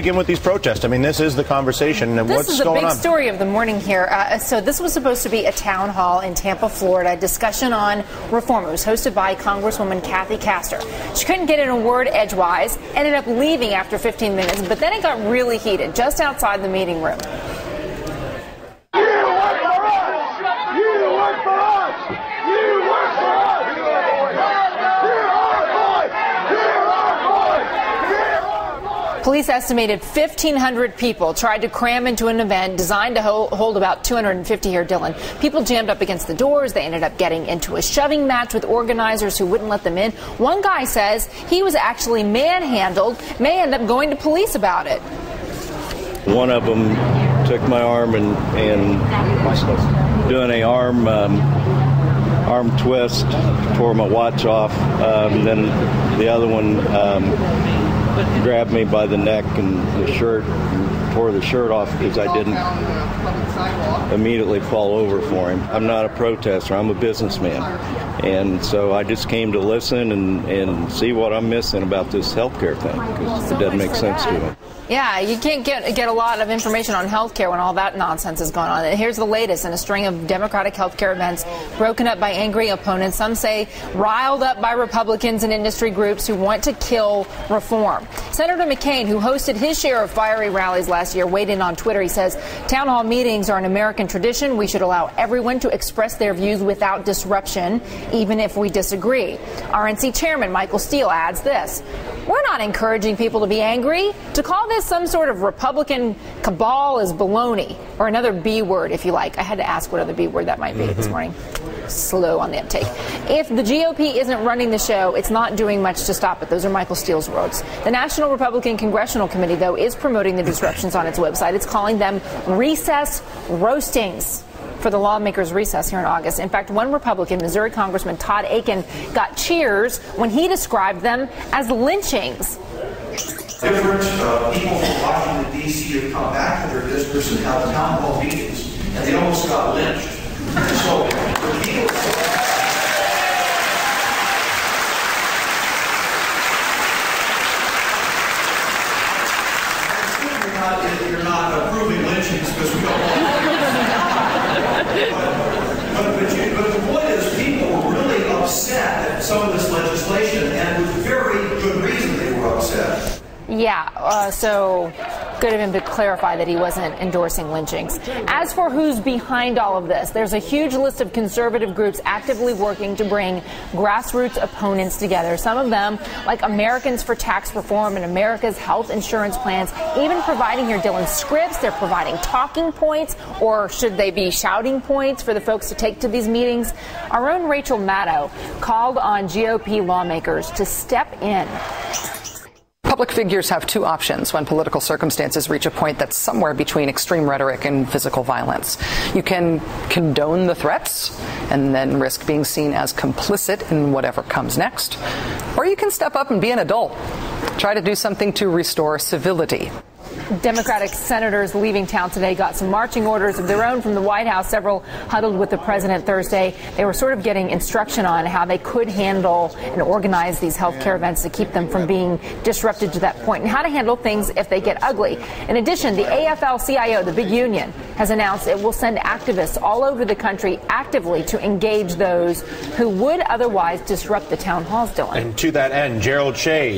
begin with these protests? I mean, this is the conversation. And what's going on? This is the big story of the morning here. So this was supposed to be a town hall in Tampa, Florida, a discussion on reform. It was hosted by Congresswoman Kathy Castor. She couldn't get in a word edgewise, ended up leaving after 15 minutes, but then it got really heated just outside the meeting room. Police estimated 1,500 people tried to cram into an event designed to hold about 250 here, Dylan. People jammed up against the doors. They ended up getting into a shoving match with organizers who wouldn't let them in. One guy says he was actually manhandled, may end up going to police about it. One of them took my arm and doing a arm twist, tore my watch off. Then the other one grabbed me by the neck and the shirt and tore the shirt off because I didn't immediately fall over for him. I'm not a protester. I'm a businessman. And so I just came to listen and see what I'm missing about this health care thing because it doesn't make sense to me. Yeah, you can't get a lot of information on health care when all that nonsense is going on. And here's the latest in a string of Democratic health care events broken up by angry opponents. Some say riled up by Republicans and industry groups who want to kill reform. Senator McCain, who hosted his share of fiery rallies last year, weighed in on Twitter. He says, town hall meetings are an American tradition. We should allow everyone to express their views without disruption, even if we disagree. RNC Chairman Michael Steele adds this. We're not encouraging people to be angry. To call this some sort of Republican cabal is baloney, or another B word, if you like. I had to ask what other B word that might be this morning. Slow on the uptake. If the GOP isn't running the show, it's not doing much to stop it. Those are Michael Steele's words. The National Republican Congressional Committee, though, is promoting the disruptions on its website. It's calling them recess roastings for the lawmakers' recess here in August. In fact, one Republican, Missouri Congressman Todd Akin, got cheers when he described them as lynchings. Different people from Washington, D.C. have come back to their districts and held town hall meetings, and they almost got lynched. So, the people... You're not approving lynchings because we don't want but the point is, people were really upset at some of this legislation, and with very good reason they were upset. Yeah, so good of him to clarify that he wasn't endorsing lynchings. As for who's behind all of this, there's a huge list of conservative groups actively working to bring grassroots opponents together. Some of them, like Americans for Tax Reform and America's Health Insurance Plans, even providing here, Dylan, scripts. They're providing talking points, or should they be shouting points for the folks to take to these meetings? Our own Rachel Maddow called on GOP lawmakers to step in. Public figures have two options when political circumstances reach a point that's somewhere between extreme rhetoric and physical violence. You can condone the threats and then risk being seen as complicit in whatever comes next. Or you can step up and be an adult. Try to do something to restore civility. Democratic senators leaving town today got some marching orders of their own from the White House. Several huddled with the president Thursday. They were sort of getting instruction on how they could handle and organize these health care events to keep them from being disrupted to that point, and how to handle things if they get ugly. In addition, the AFL-CIO, the big union, has announced it will send activists all over the country actively to engage those who would otherwise disrupt the town halls, Dylan. And to that end, Gerald Shea,